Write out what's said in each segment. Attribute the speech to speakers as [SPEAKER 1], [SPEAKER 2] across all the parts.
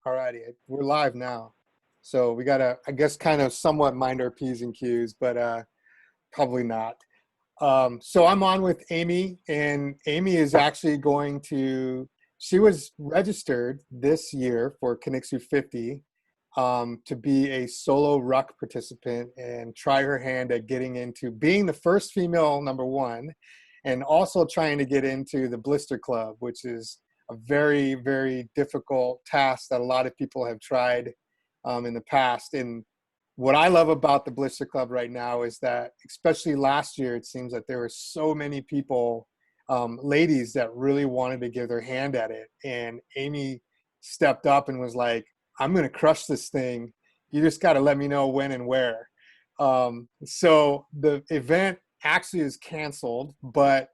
[SPEAKER 1] Alrighty, we're live now. So we gotta, I guess, kind of somewhat mind our P's and Q's, but probably not. So I'm on with Ammi, and Ammi is actually going to, she was registered this year for K50 to be a solo ruck participant and try her hand at getting into being the first female, number one, and also trying to get into the Blister Club, which is a very, very difficult task that a lot of people have tried in the past. And what I love about the Blister Club right now is that, especially last year, it seems that there were so many people, ladies, that really wanted to give their hand at it. And Ammi stepped up and was like, I'm going to crush this thing. You just got to let me know when and where. So the event actually is canceled, but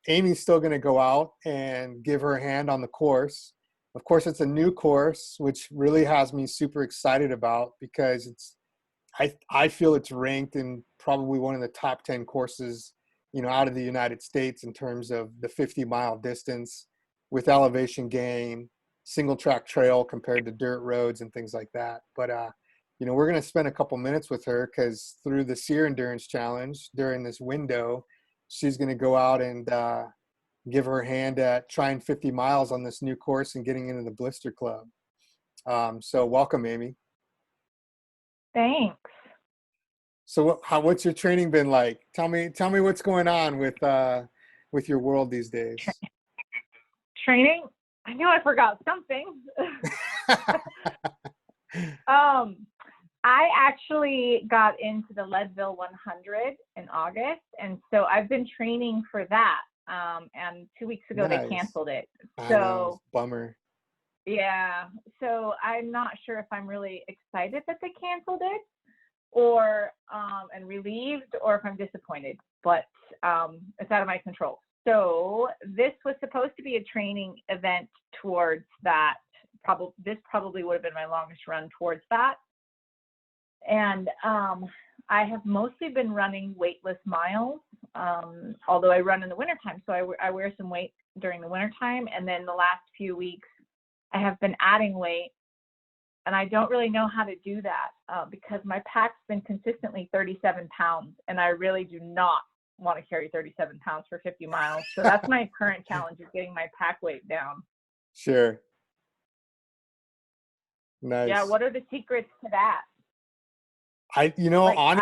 [SPEAKER 1] Ammi's still going to go out and give her hand on the course. Of course, it's a new course, which really has me super excited about because it's, I feel it's ranked in probably one of the top 10 courses, out of the United States in terms of the 50-mile distance with elevation gain, single track trail compared to dirt roads and things like that. But, we're going to spend a couple minutes with her because through the SEER Endurance Challenge during this window, she's going to go out and give her hand at trying 50 miles on this new course and getting into the Blister Club. So welcome, Ammi.
[SPEAKER 2] Thanks.
[SPEAKER 1] So what's your training been like? Tell me what's going on with your world these days.
[SPEAKER 2] Training? I knew I forgot something. I actually got into the Leadville 100 in August, and so I've been training for that. And 2 weeks ago
[SPEAKER 1] Nice.
[SPEAKER 2] They canceled it.
[SPEAKER 1] I
[SPEAKER 2] So
[SPEAKER 1] know, bummer.
[SPEAKER 2] yeah, so I'm not sure if I'm really excited that they canceled it, or and relieved, or if I'm disappointed. But it's out of my control. So this was supposed to be a training event towards that. This probably would have been my longest run towards that. And I have mostly been running weightless miles, although I run in the wintertime. So I wear some weight during the wintertime. And then the last few weeks, I have been adding weight. And I don't really know how to do that because my pack's been consistently 37 pounds. And I really do not want to carry 37 pounds for 50 miles. So that's my current challenge, is getting my pack weight down.
[SPEAKER 1] Sure. Nice.
[SPEAKER 2] Yeah, what are the secrets to that?
[SPEAKER 1] I don't know. I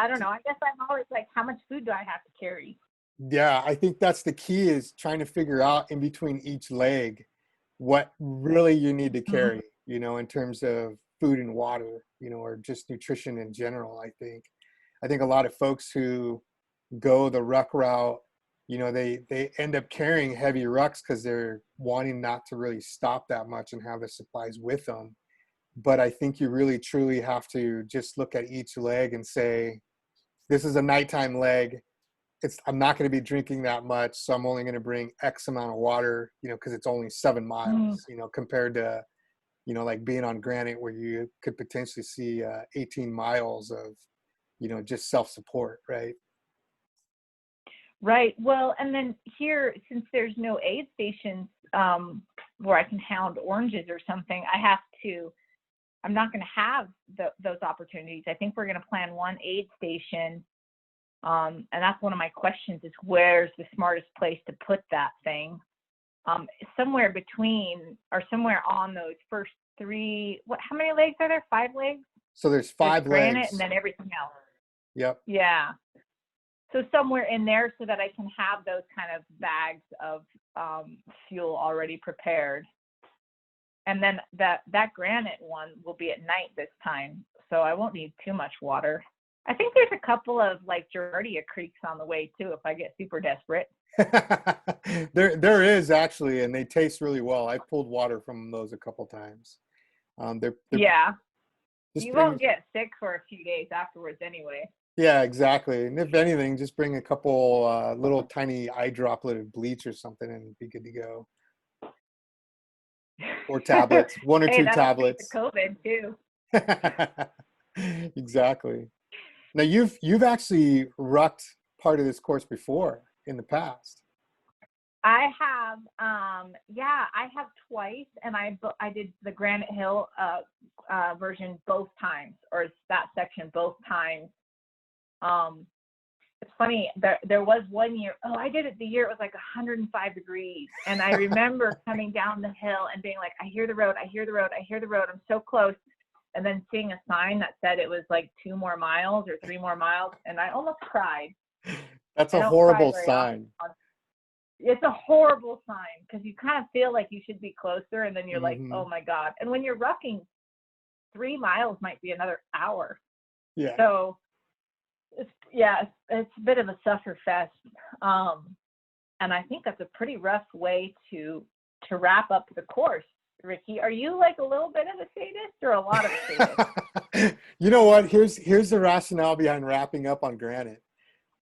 [SPEAKER 2] guess I'm always like, how much food do I have to carry?
[SPEAKER 1] Yeah, I think that's the key, is trying to figure out in between each leg what really you need to carry, in terms of food and water, or just nutrition in general. I think a lot of folks who go the ruck route, they end up carrying heavy rucks because they're wanting not to really stop that much and have the supplies with them. But I think you really truly have to just look at each leg and say, this is a nighttime leg. I'm not going to be drinking that much, so I'm only going to bring X amount of water, because it's only 7 miles, compared to, like being on granite where you could potentially see 18 miles of, just self-support, right?
[SPEAKER 2] Right. Well, and then here, since there's no aid stations where I can hound oranges or something, I'm not going to have those opportunities. I think we're going to plan one aid station. And that's one of my questions, is where's the smartest place to put that thing? Somewhere between, or somewhere on those first 3, how many legs are there? 5 legs?
[SPEAKER 1] So there's 5 legs.
[SPEAKER 2] Granite and then everything else.
[SPEAKER 1] Yep.
[SPEAKER 2] Yeah. So somewhere in there, so that I can have those kind of bags of fuel already prepared. And then that granite one will be at night this time, so I won't need too much water. I think there's a couple of like Giardia creeks on the way too, if I get super desperate.
[SPEAKER 1] There is actually, and they taste really well. I pulled water from those a couple times.
[SPEAKER 2] Yeah. You won't get sick for a few days afterwards anyway.
[SPEAKER 1] Yeah, exactly. And if anything, just bring a couple little tiny eye droplet of bleach or something and be good to go. Or tablets, 1 or 2 tablets.
[SPEAKER 2] COVID too.
[SPEAKER 1] Exactly. Now you've actually rucked part of this course before in the past.
[SPEAKER 2] I have, I have twice, and I did the Granite Hill version both times, or that section both times. It's funny, there was one year, I did it the year it was like 105 degrees. And I remember coming down the hill and being like, I hear the road, I hear the road, I hear the road, I'm so close. And then seeing a sign that said it was like 2 more miles or 3 more miles. And I almost cried.
[SPEAKER 1] That's a horrible sign.
[SPEAKER 2] Often. It's a horrible sign because you kind of feel like you should be closer. And then you're like, oh my God. And when you're roughing, 3 miles might be another hour.
[SPEAKER 1] Yeah.
[SPEAKER 2] So it's a bit of a suffer fest. And I think that's a pretty rough way to wrap up the course. Ricky, are you like a little bit of a sadist or a lot of a sadist?
[SPEAKER 1] You know what? Here's the rationale behind wrapping up on Granite.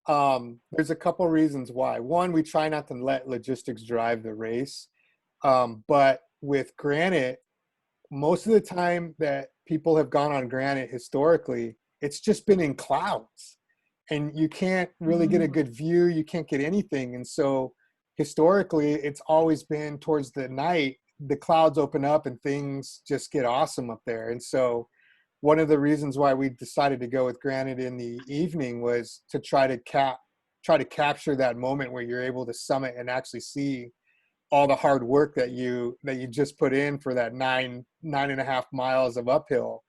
[SPEAKER 1] There's a couple reasons why. One, we try not to let logistics drive the race. But with Granite, most of the time that people have gone on Granite historically, it's just been in clouds. And you can't really get a good view. You can't get anything. And so historically, it's always been towards the night, the clouds open up and things just get awesome up there. And so one of the reasons why we decided to go with Granite in the evening was to try to capture that moment where you're able to summit and actually see all the hard work that you just put in for that 9.5 miles of uphill.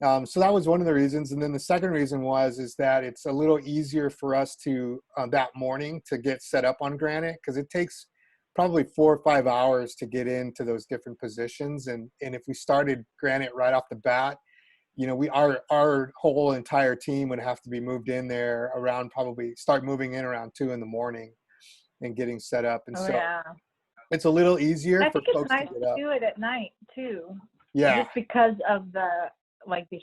[SPEAKER 1] So that was one of the reasons. And then the second reason is that it's a little easier for us to, that morning, to get set up on Granite, because it takes probably 4 or 5 hours to get into those different positions. And if we started Granite right off the bat, our whole entire team would have to be moved in there around, probably start moving in around 2 in the morning and getting set up. And it's a little easier for folks to get up. I think it's nice
[SPEAKER 2] to do it at night too.
[SPEAKER 1] Yeah.
[SPEAKER 2] Just because of the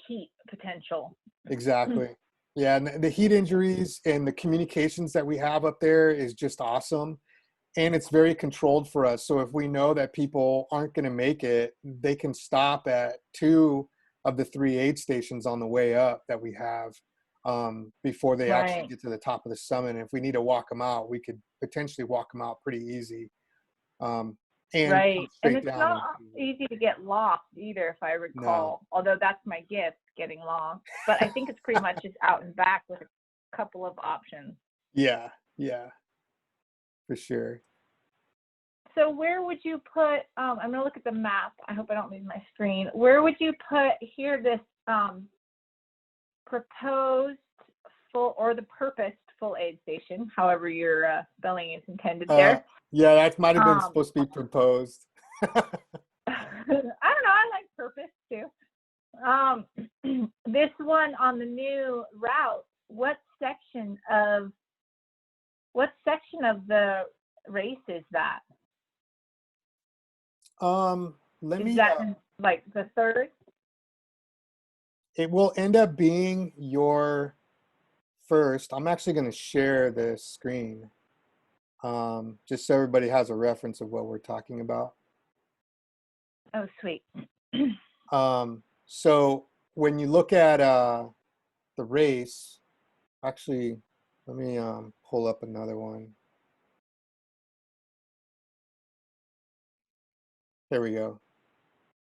[SPEAKER 2] heat potential.
[SPEAKER 1] Exactly. Yeah. And the heat injuries and the communications that we have up there is just awesome. And it's very controlled for us. So if we know that people aren't going to make it, they can stop at 2 of the 3 aid stations on the way up that we have, before they actually get to the top of the summit. And if we need to walk them out, we could potentially walk them out pretty easy. And
[SPEAKER 2] it's not easy to get lost either, if I recall. No. Although that's my gift, getting lost. But I think it's pretty much just out and back with a couple of options.
[SPEAKER 1] Yeah, for sure.
[SPEAKER 2] So where would you put, I'm going to look at the map. I hope I don't lose my screen. Where would you put here this proposed full, or the purposed full aid station, however your spelling is intended there?
[SPEAKER 1] Yeah, that might have been supposed to be proposed.
[SPEAKER 2] I don't know. I like purpose too. This one on the new route, what section of the race is that? Is that like the third?
[SPEAKER 1] It will end up being your first. I'm actually going to share the screen, just so everybody has a reference of what we're talking about.
[SPEAKER 2] Oh, sweet.
[SPEAKER 1] So when you look at the race, actually, let me pull up another one. There we go.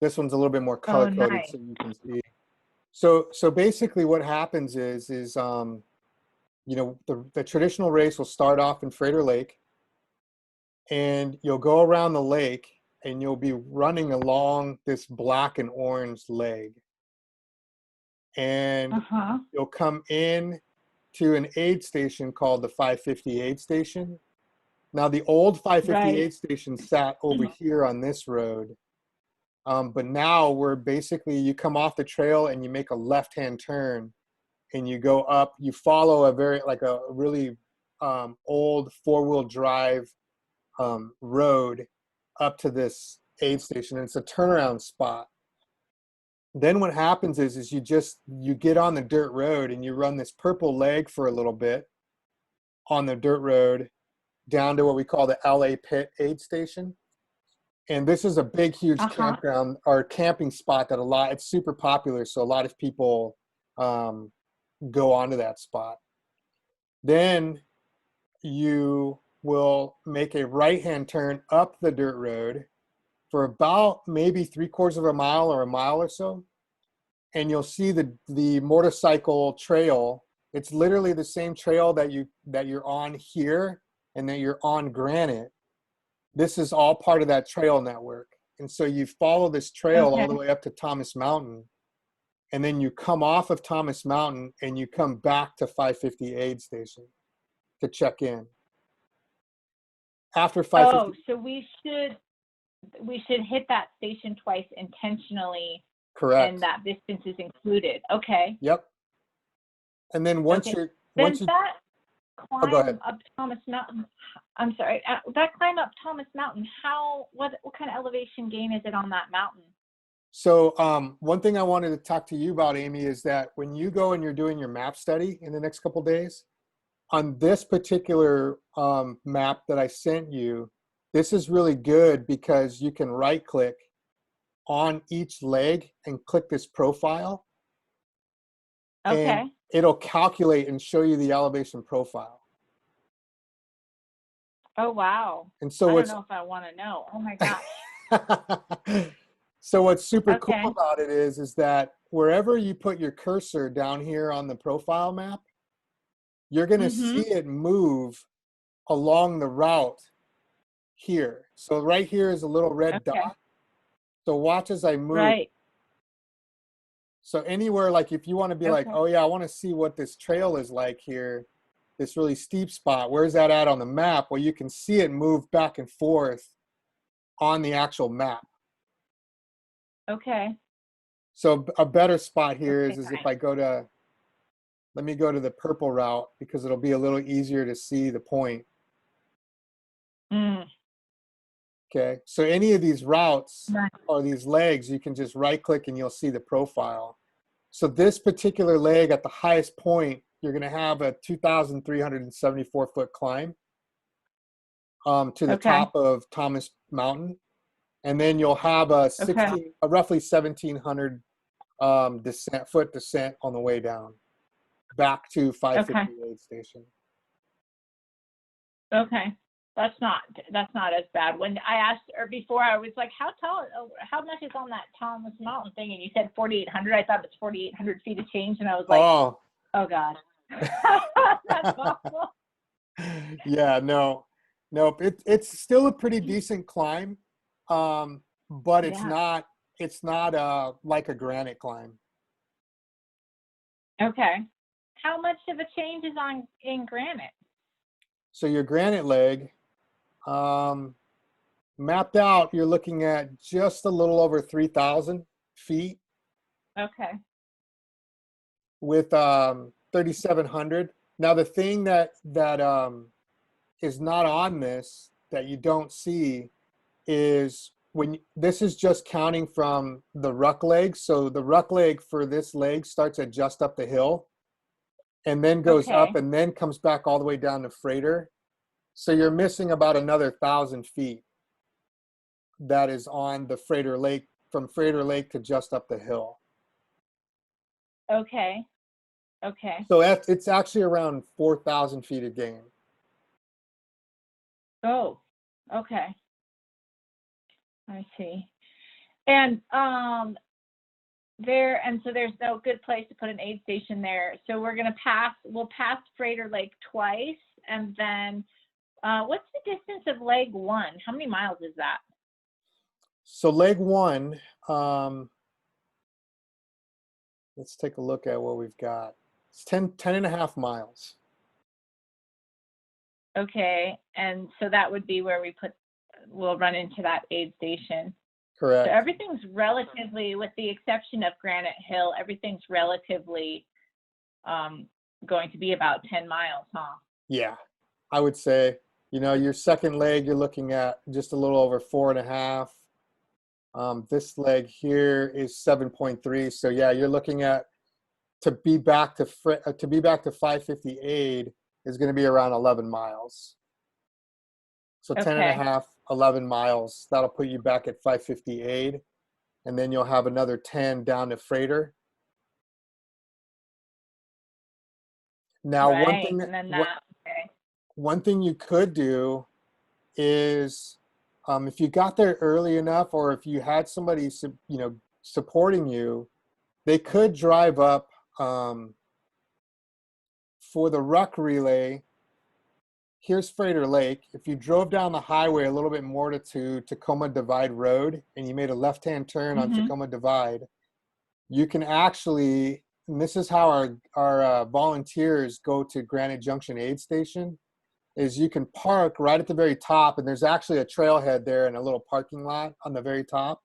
[SPEAKER 1] This one's a little bit more color coded, nice. So you can see. So basically what happens is the traditional race will start off in Frater Lake, and you'll go around the lake and you'll be running along this black and orange leg. And you'll come in to an aid station called the 550 aid station. Now the old 550 aid station sat over here on this road. But now you come off the trail and you make a left-hand turn and you go up, you follow a really old 4-wheel drive road up to this aid station. And it's a turnaround spot. Then what happens is you get on the dirt road and you run this purple leg for a little bit on the dirt road down to what we call the LA Pit aid station. And this is a big, huge campground or camping spot it's super popular. So a lot of people go onto that spot. Then you will make a right-hand turn up the dirt road for about maybe 3/4 of a mile or a mile or so. and you'll see the motorcycle trail. It's literally the same trail that you're on here and that you're on Granite. This is all part of that trail network. And so you follow this trail all the
[SPEAKER 2] Okay.
[SPEAKER 1] way up to Thomas Mountain, and then you come off of Thomas Mountain and you come back to 550 aid station to check in. After
[SPEAKER 2] Oh,
[SPEAKER 1] 550,
[SPEAKER 2] so we should hit that station twice intentionally, and
[SPEAKER 1] correct.
[SPEAKER 2] that distance is included. Okay.
[SPEAKER 1] Yep. And then
[SPEAKER 2] Okay. Then that
[SPEAKER 1] oh, go ahead.
[SPEAKER 2] climb up Thomas Mountain, I'm sorry, that climb up Thomas Mountain, what kind of elevation gain is it on that mountain?
[SPEAKER 1] So one thing I wanted to talk to you about, Amy, is that when you go and you're doing your map study in the next couple of days, on this particular map that I sent you, this is really good because you can right click on each leg and click this profile,
[SPEAKER 2] Okay.
[SPEAKER 1] and it'll calculate and show you the elevation profile.
[SPEAKER 2] Oh, wow.
[SPEAKER 1] And so
[SPEAKER 2] I don't
[SPEAKER 1] what's
[SPEAKER 2] know if I want to know. Oh my gosh.
[SPEAKER 1] so what's super cool
[SPEAKER 2] Okay.
[SPEAKER 1] about it is that wherever you put your cursor down here on the profile map, you're going to see
[SPEAKER 2] Mm-hmm.
[SPEAKER 1] it move along the route here. So right here is a little red
[SPEAKER 2] Okay.
[SPEAKER 1] dot. So watch as I move.
[SPEAKER 2] Right.
[SPEAKER 1] So anywhere, like if you want to be like,
[SPEAKER 2] Okay.
[SPEAKER 1] oh yeah, I want to see what this trail is like here, this really steep spot, where's that at on the map? Well, you can see it move back and forth on the actual map.
[SPEAKER 2] Okay.
[SPEAKER 1] So a better spot here
[SPEAKER 2] Okay.
[SPEAKER 1] is if
[SPEAKER 2] Nice.
[SPEAKER 1] I let me go to the purple route because it'll be a little easier to see the point.
[SPEAKER 2] Mm.
[SPEAKER 1] Okay, so any of these routes
[SPEAKER 2] Nice.
[SPEAKER 1] or these legs, you can just right click and you'll see the profile. So this particular leg at the highest point, you're going to have a 2,374 foot climb to the
[SPEAKER 2] Okay.
[SPEAKER 1] top of Thomas Mountain. And then you'll have
[SPEAKER 2] Okay.
[SPEAKER 1] a roughly 1,700 foot descent on the way down back to 550 aid station.
[SPEAKER 2] Okay. That's not as bad. When I asked her before, I was like, how much is on that Thomas Mountain thing? And you said 4,800. I thought it's 4,800 feet of change. And I was like, oh God. That's awful.
[SPEAKER 1] Yeah, nope. It's still a pretty decent climb, but it's
[SPEAKER 2] Yeah.
[SPEAKER 1] not like a granite climb.
[SPEAKER 2] Okay. How much of a change is in granite?
[SPEAKER 1] So your granite leg, mapped out, you're looking at just a little over 3,000 feet
[SPEAKER 2] Okay.
[SPEAKER 1] with 3,700. Now the thing that is not on this that you don't see is this is just counting from the ruck leg. So the ruck leg for this leg starts at just up the hill and then goes
[SPEAKER 2] Okay.
[SPEAKER 1] up and then comes back all the way down to freighter. So you're missing about another 1,000 feet that is on the freighter lake, from freighter lake to just up the hill.
[SPEAKER 2] Okay. Okay.
[SPEAKER 1] So it's actually around 4,000 feet of gain.
[SPEAKER 2] Oh, okay. I see. And so there's no good place to put an aid station there. So we'll pass Freighter Lake twice, and then what's the distance of leg one? How many miles is that?
[SPEAKER 1] So leg one, let's take a look at what we've got. It's 10 and a half miles.
[SPEAKER 2] Okay, and so that would be where we'll run into that aid station.
[SPEAKER 1] Correct.
[SPEAKER 2] So everything's relatively, with the exception of Granite Hill, everything's relatively going to be about 10 miles, huh?
[SPEAKER 1] Yeah, I would say, your second leg, you're looking at just a little over 4.5. This leg here is 7.3. So yeah, you're looking at to be back to 550 aid is going to be around 11 miles. So 10 and a
[SPEAKER 2] Okay.
[SPEAKER 1] half, 11 miles. That'll put you back at 550 aid. And then you'll have another 10 down to freighter. Now,
[SPEAKER 2] Right, and then that, okay.
[SPEAKER 1] one thing you could do is if you got there early enough, or if you had somebody supporting you, They could drive up for the ruck relay. Here's Frater Lake. If you drove down the highway a little bit more to Tacoma Divide Road and you made a left-hand turn on
[SPEAKER 2] Mm-hmm.
[SPEAKER 1] Tacoma Divide, you can actually, and this is how our volunteers go to Granite Junction Aid Station, is you can park right at the very top, and there's actually a trailhead there and a little parking lot on the very top.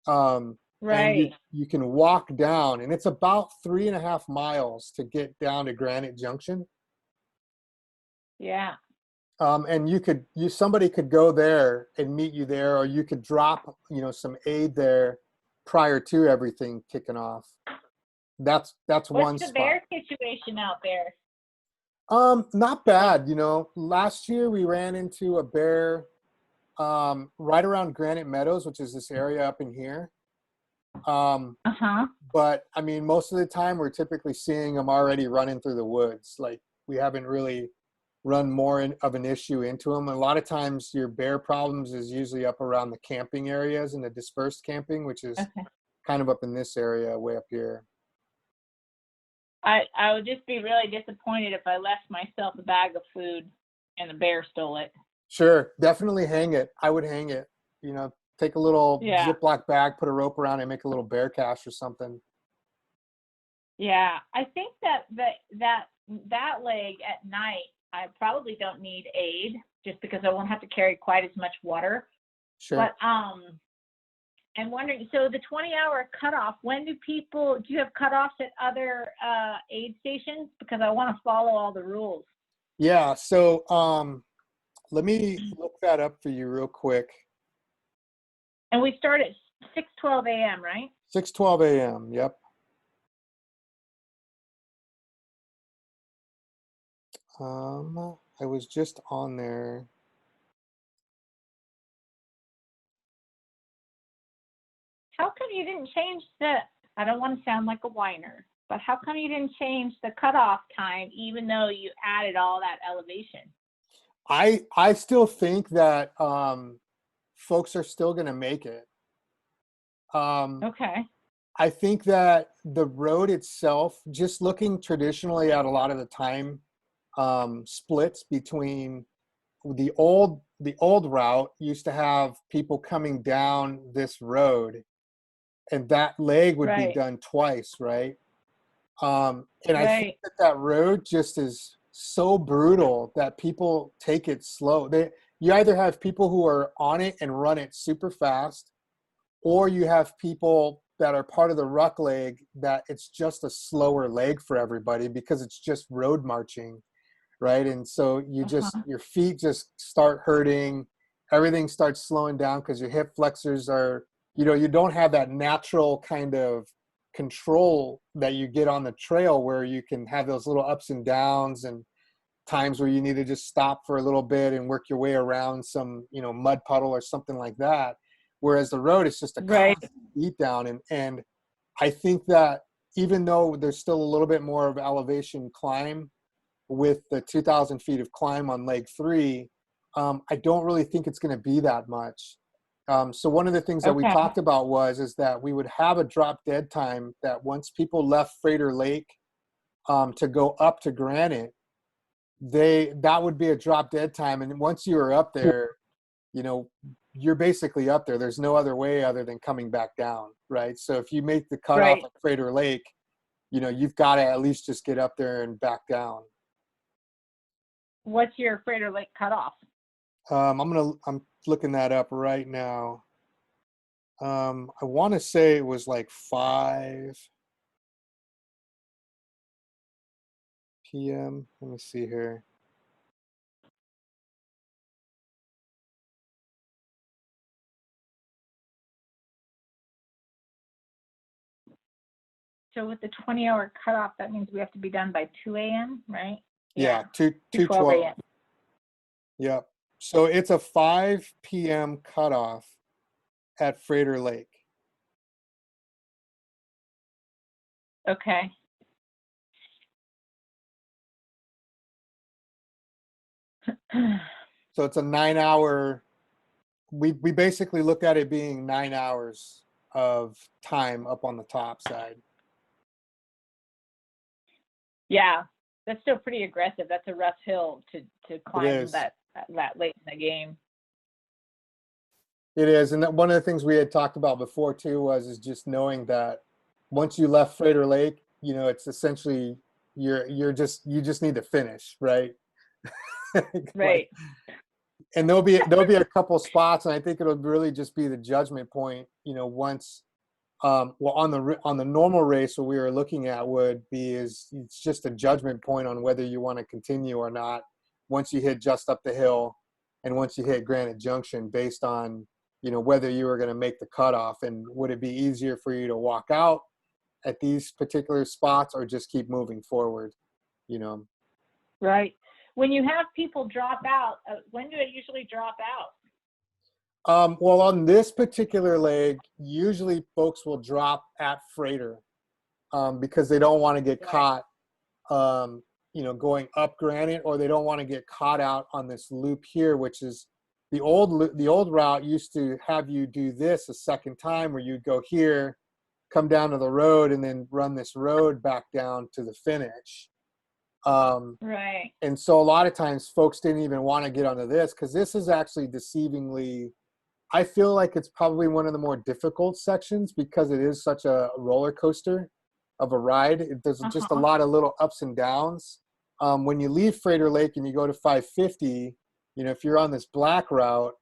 [SPEAKER 1] And
[SPEAKER 2] Right.
[SPEAKER 1] you can walk down, and it's about 3.5 miles to get down to Granite Junction.
[SPEAKER 2] Yeah.
[SPEAKER 1] And somebody could go there and meet you there, or you could drop, some aid there prior to everything kicking off. That's
[SPEAKER 2] What's
[SPEAKER 1] one
[SPEAKER 2] the
[SPEAKER 1] spot.
[SPEAKER 2] bear situation out there?
[SPEAKER 1] Not bad. Last year we ran into a bear right around Granite Meadows, which is this area up in here.
[SPEAKER 2] Uh-huh.
[SPEAKER 1] But I mean, most of the time we're typically seeing them already running through the woods. Like, we haven't really run more of an issue into them. A lot of times your bear problems is usually up around the camping areas and the dispersed camping, which is
[SPEAKER 2] Okay.
[SPEAKER 1] kind of up in this area way up here.
[SPEAKER 2] I would just be really disappointed if I left myself a bag of food and a bear stole it.
[SPEAKER 1] Sure, definitely hang it. I would hang it. Take a little
[SPEAKER 2] Yeah.
[SPEAKER 1] Ziploc bag, put a rope around it, and make a little bear cache or something.
[SPEAKER 2] Yeah. I think that leg at night, I probably don't need aid just because I won't have to carry quite as much water.
[SPEAKER 1] Sure.
[SPEAKER 2] But I'm wondering, so the 20-hour cutoff, do you have cutoffs at other aid stations? Because I want to follow all the rules.
[SPEAKER 1] Yeah, so let me look that up for you real quick.
[SPEAKER 2] And we start at 6:12 a.m., right?
[SPEAKER 1] 6:12 a.m., yep. I was just on there.
[SPEAKER 2] How come you didn't change I don't want to sound like a whiner, but how come you didn't change the cutoff time even though you added all that elevation?
[SPEAKER 1] I still think that folks are still going to make it.
[SPEAKER 2] Okay.
[SPEAKER 1] I think that the road itself, just looking traditionally at a lot of the time splits between the old route used to have people coming down this road, and that leg would be
[SPEAKER 2] Right.
[SPEAKER 1] done twice, right? And I think
[SPEAKER 2] Right.
[SPEAKER 1] that road just is so brutal that people take it slow. You either have people who are on it and run it super fast, or you have people that are part of the ruck leg that it's just a slower leg for everybody because it's just road marching, right? And so your feet just start hurting, everything starts slowing down because your hip flexors are, you don't have that natural kind of control that you get on the trail where you can have those little ups and downs and times where you need to just stop for a little bit and work your way around some, mud puddle or something like that. Whereas the road is just a
[SPEAKER 2] Right.
[SPEAKER 1] constant beat down. And I think that even though there's still a little bit more of elevation climb with the 2,000 feet of climb on leg 3, I don't really think it's going to be that much. So one of the things that we
[SPEAKER 2] Okay.
[SPEAKER 1] talked about is that we would have a drop dead time that once people left Frater Lake to go up to Granite, that would be a drop dead time. And once you are up there, you're basically up there. There's no other way other than coming back down, right? So if you make the cutoff
[SPEAKER 2] Right.
[SPEAKER 1] at Frater Lake, you've got to at least just get up there and back down.
[SPEAKER 2] What's your Frater Lake cutoff?
[SPEAKER 1] I'm looking that up right now. I want to say it was like 5 p.m. Let me see here.
[SPEAKER 2] So with the 20-hour cutoff, that means we have to be done by 2 a.m., right?
[SPEAKER 1] Yeah, 2:12
[SPEAKER 2] a.m.
[SPEAKER 1] Yep. So it's a 5 p.m. cutoff at Frater Lake.
[SPEAKER 2] Okay.
[SPEAKER 1] So it's a 9-hour. We basically look at it being 9 hours of time up on the top side.
[SPEAKER 2] Yeah, that's still pretty aggressive. That's a rough hill to
[SPEAKER 1] It
[SPEAKER 2] climb
[SPEAKER 1] is.
[SPEAKER 2] that late in the game.
[SPEAKER 1] It is. And that one of the things we had talked about before too is just knowing that once you left Frater Lake, you know, it's essentially you just need to finish, right? Like,
[SPEAKER 2] Right.
[SPEAKER 1] and there'll be a couple spots, and I think it'll really just be the judgment point, you know, once well, on the normal race, what we were looking at would be is it's just a judgment point on whether you want to continue or not once you hit just up the hill and once you hit Granite Junction, based on, you know, whether you were going to make the cutoff, and would it be easier for you to walk out at these particular spots or just keep moving forward, you know.
[SPEAKER 2] Right. When you have people drop out, when do they usually drop out?
[SPEAKER 1] Well, on this particular leg, usually folks will drop at Frater because they don't want to get
[SPEAKER 2] Right.
[SPEAKER 1] caught, you know, going up Granite, or they don't want to get caught out on this loop here, which is the old route used to have you do this a second time, where you'd go here, come down to the road, and then run this road back down to the finish.
[SPEAKER 2] Right.
[SPEAKER 1] And so a lot of times folks didn't even want to get onto this because this is actually deceivingly, I feel like it's probably one of the more difficult sections because it is such a roller coaster of a ride. There's just a
[SPEAKER 2] Uh-huh.
[SPEAKER 1] lot of little ups and downs. When you leave Frater Lake and you go to 550, you know, if you're on this black route,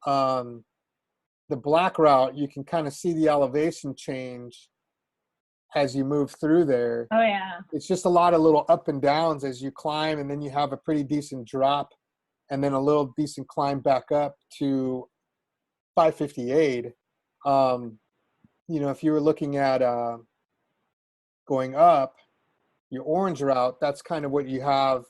[SPEAKER 1] um, the black route, you can kind of see the elevation change as you move through there.
[SPEAKER 2] Oh yeah.
[SPEAKER 1] It's just a lot of little up and downs as you climb, and then you have a pretty decent drop, and then a little decent climb back up to 558. You know, if you were looking at going up your orange route, that's kind of what you have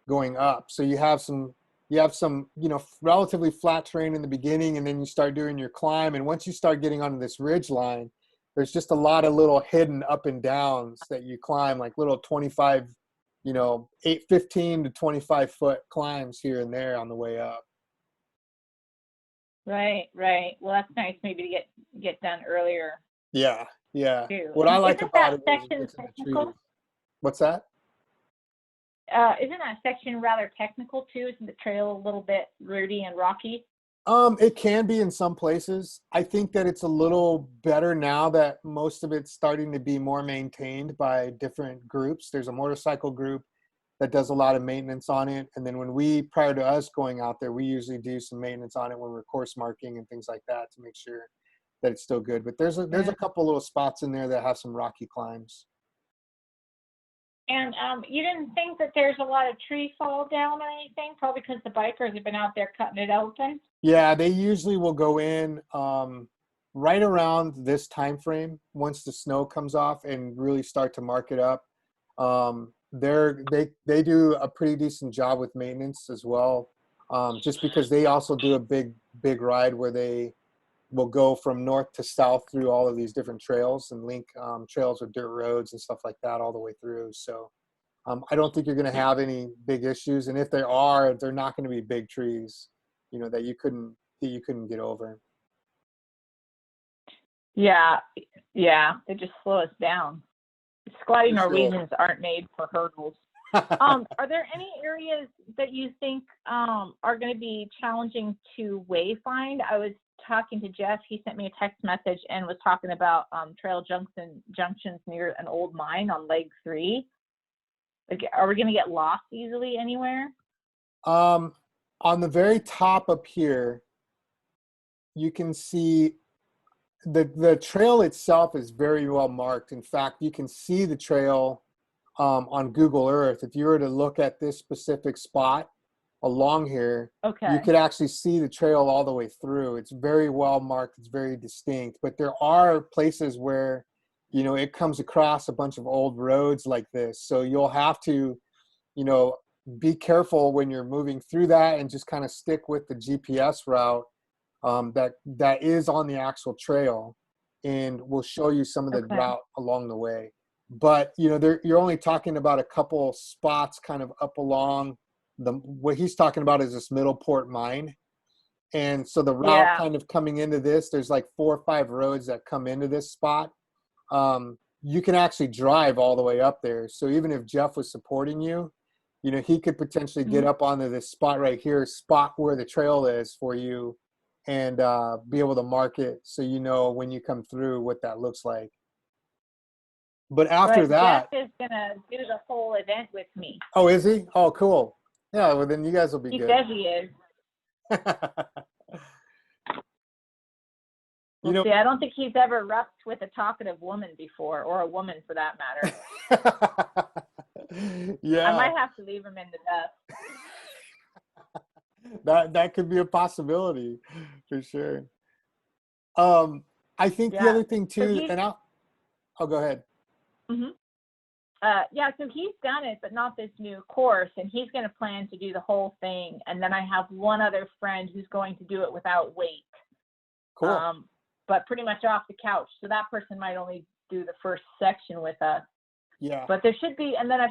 [SPEAKER 1] going up. So you have some, you know, relatively flat terrain in the beginning, and then you start doing your climb. And once you start getting onto this ridge line, there's just a lot of little hidden up and downs that you climb, like little 25, you know, 15 to 25-foot climbs here and there on the way up.
[SPEAKER 2] Right. Right. Well, that's nice. Maybe to get done earlier
[SPEAKER 1] Yeah, yeah.
[SPEAKER 2] too.
[SPEAKER 1] What I
[SPEAKER 2] And
[SPEAKER 1] like
[SPEAKER 2] isn't
[SPEAKER 1] about
[SPEAKER 2] that
[SPEAKER 1] it is it
[SPEAKER 2] section
[SPEAKER 1] gets in the trees.
[SPEAKER 2] technical?
[SPEAKER 1] What's that?
[SPEAKER 2] Isn't that section rather technical too? Isn't the trail a little bit rooty and rocky?
[SPEAKER 1] It can be in some places. I think that it's a little better now that most of it's starting to be more maintained by different groups. There's a motorcycle group that does a lot of maintenance on it. And then prior to us going out there, we usually do some maintenance on it when we're course marking and things like that to make sure that it's still good. But there's
[SPEAKER 2] Yeah.
[SPEAKER 1] a couple little spots in there that have some rocky climbs.
[SPEAKER 2] And you didn't think that there's a lot of tree fall down or anything? Probably because the bikers have been out there cutting it open.
[SPEAKER 1] Yeah, they usually will go in right around this time frame once the snow comes off and really start to mark it up. They do a pretty decent job with maintenance as well, just because they also do a big ride where they will go from north to south through all of these different trails and link trails with dirt roads and stuff like that all the way through. So I don't think you're going to have any big issues, and if there are, they're not going to be big trees, you know, that you couldn't get over.
[SPEAKER 2] Yeah, yeah, they just slow us down. Squatty
[SPEAKER 1] For sure.
[SPEAKER 2] Norwegians aren't made for hurdles. Are there any areas that you think are going to be challenging to wayfind? I was talking to Jeff. He sent me a text message and was talking about trail junctions near an old mine on leg 3. Like, are we going to get lost easily anywhere?
[SPEAKER 1] On the very top up here, you can see the trail itself is very well marked. In fact, you can see the trail on Google Earth. If you were to look at this specific spot along here, you
[SPEAKER 2] Okay.
[SPEAKER 1] could actually see the trail all the way through. It's very well marked. It's very distinct. But there are places where, you know, it comes across a bunch of old roads like this. So you'll have to, you know, be careful when you're moving through that and just kind of stick with the GPS route that is on the actual trail, and will show you some of the
[SPEAKER 2] Okay.
[SPEAKER 1] route along the way. But you know, you're only talking about a couple spots kind of up along what he's talking about is this Middleport mine. And so the route
[SPEAKER 2] Yeah.
[SPEAKER 1] kind of coming into this, there's like 4 or 5 roads that come into this spot. you can actually drive all the way up there. So even if Jeff was supporting you, he could potentially get
[SPEAKER 2] Mhm.
[SPEAKER 1] up onto this spot right here, spot where the trail is for you, and be able to mark it so when you come through what that looks like. But after
[SPEAKER 2] But Jeff
[SPEAKER 1] that,
[SPEAKER 2] is gonna do the whole event with me.
[SPEAKER 1] oh, is he? Oh, cool. Yeah, well then you guys will be
[SPEAKER 2] He
[SPEAKER 1] good.
[SPEAKER 2] says he is.
[SPEAKER 1] You
[SPEAKER 2] We'll
[SPEAKER 1] know,
[SPEAKER 2] see. I don't think he's ever roughed with a talkative woman before, or a woman for that matter. I
[SPEAKER 1] yeah,
[SPEAKER 2] might have to leave him in the dust.
[SPEAKER 1] that could be a possibility for sure. I think the
[SPEAKER 2] Yeah.
[SPEAKER 1] other thing
[SPEAKER 2] So
[SPEAKER 1] too,
[SPEAKER 2] he's
[SPEAKER 1] and I'll go ahead.
[SPEAKER 2] hmm yeah, so he's done it, but not this new course, and he's going to plan to do the whole thing. And then I have one other friend who's going to do it without weight,
[SPEAKER 1] Cool.
[SPEAKER 2] but pretty much off the couch. So that person might only do the first section with us.
[SPEAKER 1] Yeah,
[SPEAKER 2] But there should be, and then I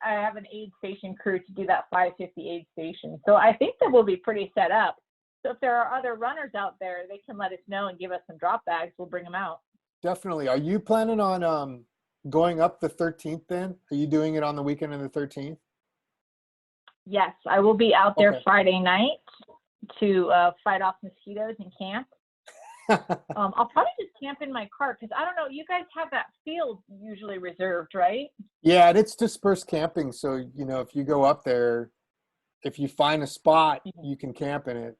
[SPEAKER 2] have an aid station crew to do that 550 aid station. So I think that we'll be pretty set up. So if there are other runners out there, they can let us know and give us some drop bags. We'll bring them out.
[SPEAKER 1] definitely. Are you planning on going up the 13th then? Are you doing it on the weekend of the 13th?
[SPEAKER 2] Yes, I will be out there
[SPEAKER 1] Okay.
[SPEAKER 2] Friday night to fight off mosquitoes and camp. I'll probably just camp in my car because I don't know. You guys have that field usually reserved, right?
[SPEAKER 1] Yeah, and it's dispersed camping. So, if you go up there, if you find a spot, you can camp in it.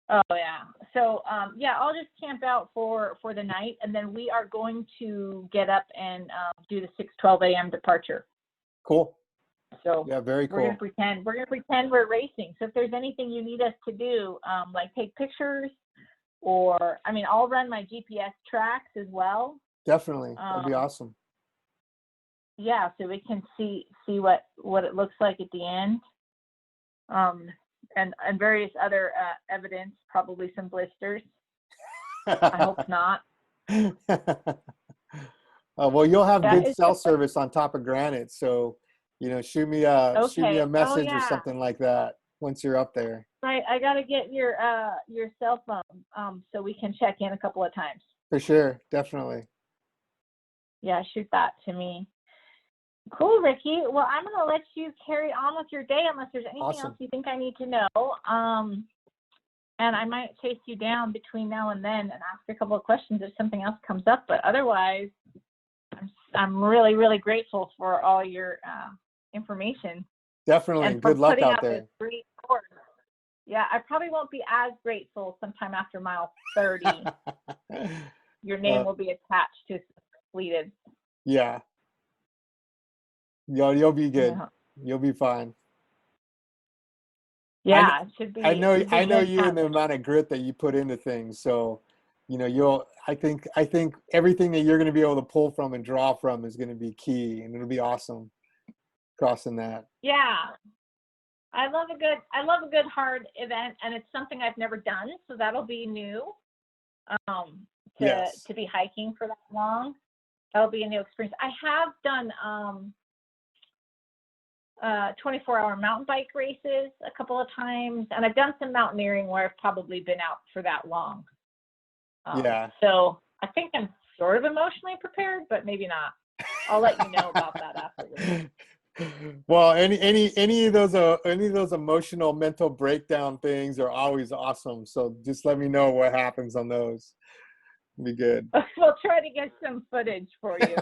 [SPEAKER 2] Oh yeah. So yeah, I'll just camp out for the night, and then we are going to get up and do the 6:12 a.m. departure.
[SPEAKER 1] Cool.
[SPEAKER 2] So
[SPEAKER 1] Yeah, very
[SPEAKER 2] we're gonna
[SPEAKER 1] cool.
[SPEAKER 2] pretend we're racing. So if there's anything you need us to do, like take pictures, or I mean, I'll run my GPS tracks as well.
[SPEAKER 1] Definitely. That'd be awesome.
[SPEAKER 2] Yeah, so we can see what it looks like at the end, and various other evidence, probably some blisters. I hope not.
[SPEAKER 1] Well, you'll have
[SPEAKER 2] Yeah,
[SPEAKER 1] good
[SPEAKER 2] it's
[SPEAKER 1] cell service on top of Granite, so shoot me a
[SPEAKER 2] okay. Oh
[SPEAKER 1] message or
[SPEAKER 2] yeah,
[SPEAKER 1] something like that once you're up there.
[SPEAKER 2] I gotta get your cell phone so we can check in a couple of times.
[SPEAKER 1] For sure, definitely.
[SPEAKER 2] Yeah, shoot that to me. Cool, Ricky. Well, I'm gonna let you carry on with your day unless there's anything else
[SPEAKER 1] Awesome.
[SPEAKER 2] you think I need to know. And I might chase you down between now and then and ask a couple of questions if something else comes up. But otherwise, I'm really, really grateful for all your information
[SPEAKER 1] Definitely,
[SPEAKER 2] and
[SPEAKER 1] and
[SPEAKER 2] for
[SPEAKER 1] good luck
[SPEAKER 2] putting
[SPEAKER 1] out
[SPEAKER 2] out this
[SPEAKER 1] there.
[SPEAKER 2] great course. Yeah, I probably won't be as grateful sometime after mile 30. Your name
[SPEAKER 1] uh,
[SPEAKER 2] will be attached to completed.
[SPEAKER 1] yeah, you'll be good.
[SPEAKER 2] Yeah,
[SPEAKER 1] You'll be fine. I
[SPEAKER 2] yeah, it should be it should be
[SPEAKER 1] I know
[SPEAKER 2] good
[SPEAKER 1] you and
[SPEAKER 2] fun.
[SPEAKER 1] the amount of grit that you put into things. So, you'll I think everything that you're going to be able to pull from and draw from is going to be key, and it'll be awesome crossing that.
[SPEAKER 2] Yeah. I love a good hard event, and it's something I've never done, so that'll be new.
[SPEAKER 1] Yes.
[SPEAKER 2] To be hiking for that long, that'll be a new experience. I have done 24-hour mountain bike races a couple of times, and I've done some mountaineering where I've probably been out for that long.
[SPEAKER 1] Yeah.
[SPEAKER 2] So I think I'm sort of emotionally prepared, but maybe not. I'll let you know about that afterwards.
[SPEAKER 1] Well, any of those emotional mental breakdown things are always awesome. So just let me know what happens on those. It'll be good.
[SPEAKER 2] We'll try to get some footage for you.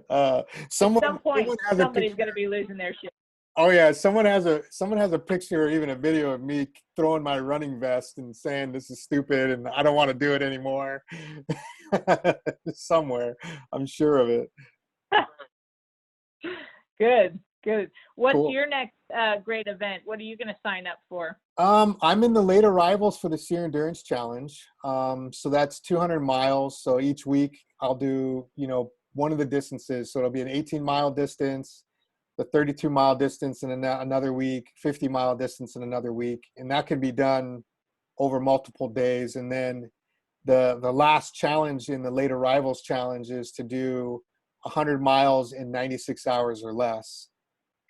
[SPEAKER 2] At some point,
[SPEAKER 1] someone has a
[SPEAKER 2] somebody's
[SPEAKER 1] picture.
[SPEAKER 2] going to be losing their shit.
[SPEAKER 1] Oh yeah, someone has a picture or even a video of me throwing my running vest and saying this is stupid and I don't want to do it anymore. Somewhere, I'm sure of it.
[SPEAKER 2] Good, good. What's
[SPEAKER 1] Cool.
[SPEAKER 2] your next great event? What are you going to sign up for?
[SPEAKER 1] I'm in the late arrivals for the Sea Endurance Challenge. So that's 200 miles. So each week I'll do, one of the distances. So it'll be an 18-mile distance, the 32-mile distance in another week, 50-mile distance in another week. And that can be done over multiple days. And then the last challenge in the late arrivals challenge is to do 100 miles in 96 hours or less.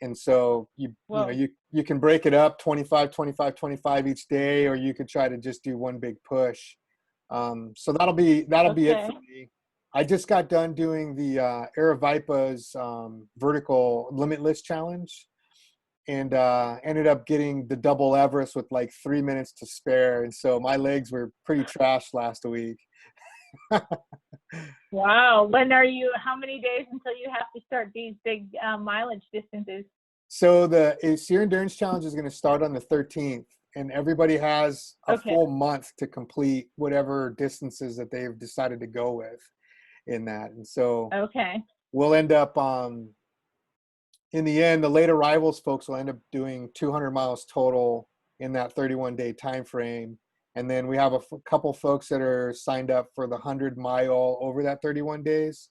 [SPEAKER 1] And so
[SPEAKER 2] Whoa.
[SPEAKER 1] you can break it up 25, 25, 25 each day, or you could try to just do one big push. So that'll be it
[SPEAKER 2] Okay.
[SPEAKER 1] for me. I just got done doing the Aravaipa's vertical limitless challenge, and ended up getting the double Everest with like 3 minutes to spare. And so my legs were pretty trashed last week.
[SPEAKER 2] Wow. How many days until you have to start these big mileage distances?
[SPEAKER 1] So the Seer Endurance Challenge is going to start on the 13th, and everybody has a
[SPEAKER 2] Okay.
[SPEAKER 1] full month to complete whatever distances that they've decided to go with in that. And so
[SPEAKER 2] Okay.
[SPEAKER 1] we'll end up, in the end, the late arrivals folks will end up doing 200 miles total in that 31-day time frame. And then we have a couple folks that are signed up for the 100-mile over that 31 days.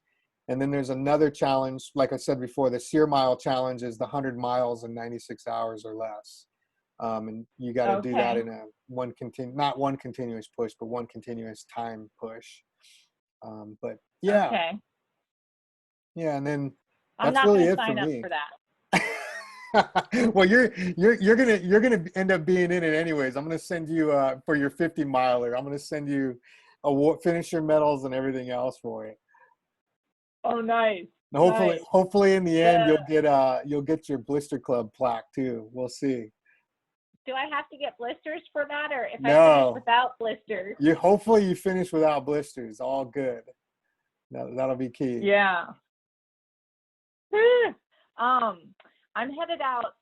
[SPEAKER 1] And then there's another challenge, like I said before, the Sear Mile Challenge is the 100 miles in 96 hours or less. And you got to do that
[SPEAKER 2] Okay.
[SPEAKER 1] in not one continuous push, but one continuous time push. But yeah,
[SPEAKER 2] Okay.
[SPEAKER 1] and then
[SPEAKER 2] I'm
[SPEAKER 1] that's
[SPEAKER 2] not
[SPEAKER 1] really
[SPEAKER 2] going to
[SPEAKER 1] it for
[SPEAKER 2] sign up
[SPEAKER 1] me.
[SPEAKER 2] for that.
[SPEAKER 1] Well, you're gonna end up being in it anyways. I'm gonna send you for your 50 miler. I'm gonna send you finisher medals and everything else for it.
[SPEAKER 2] Oh, nice.
[SPEAKER 1] And
[SPEAKER 2] Nice.
[SPEAKER 1] hopefully in the end
[SPEAKER 2] The
[SPEAKER 1] you'll get your blister club plaque too. We'll see.
[SPEAKER 2] Do I have to get blisters for that, or if I finish
[SPEAKER 1] No,
[SPEAKER 2] without blisters?
[SPEAKER 1] hopefully you finish without blisters. All good. That'll be key.
[SPEAKER 2] Yeah. I'm headed out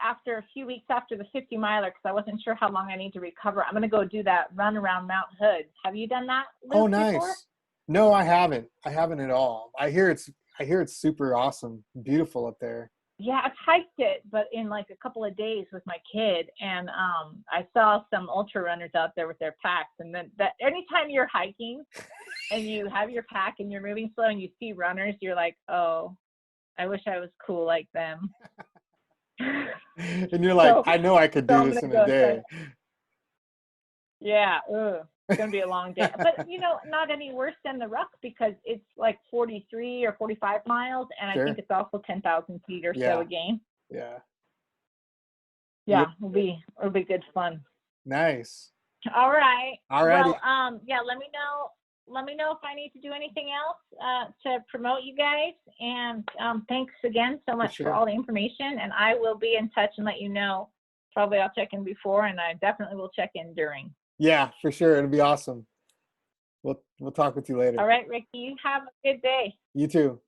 [SPEAKER 2] after a few weeks after the 50 miler because I wasn't sure how long I need to recover. I'm going to go do that run around Mount Hood. Have you done that
[SPEAKER 1] Oh,
[SPEAKER 2] loop before?
[SPEAKER 1] nice. No, I haven't. I haven't at all. I hear it's super awesome, beautiful up there.
[SPEAKER 2] Yeah, I've hiked it, but in like a couple of days with my kid, and I saw some ultra runners out there with their packs. And then that anytime you're hiking and you have your pack and you're moving slow and you see runners, you're like, oh, I wish I was cool like them.
[SPEAKER 1] And you're like,
[SPEAKER 2] So,
[SPEAKER 1] I know I could
[SPEAKER 2] so
[SPEAKER 1] do
[SPEAKER 2] I'm
[SPEAKER 1] this
[SPEAKER 2] gonna
[SPEAKER 1] in a
[SPEAKER 2] go try.
[SPEAKER 1] day.
[SPEAKER 2] Yeah, it's gonna be a long day, but not any worse than the ruck because it's like 43 or 45 miles, and I
[SPEAKER 1] Sure.
[SPEAKER 2] think it's also 10,000 feet or so
[SPEAKER 1] Yeah.
[SPEAKER 2] again.
[SPEAKER 1] Yeah. Yeah.
[SPEAKER 2] Yeah, it'll be good fun.
[SPEAKER 1] Nice.
[SPEAKER 2] All right.
[SPEAKER 1] Alrighty.
[SPEAKER 2] Well, yeah. Let me know if I need to do anything else to promote you guys. And thanks again so much for
[SPEAKER 1] sure.
[SPEAKER 2] all the information. And I will be in touch and let you know. Probably I'll check in before, and I definitely will check in during.
[SPEAKER 1] Yeah, for sure. It'll be awesome. We'll talk with you later.
[SPEAKER 2] All right, Ricky. You have a good day.
[SPEAKER 1] You too.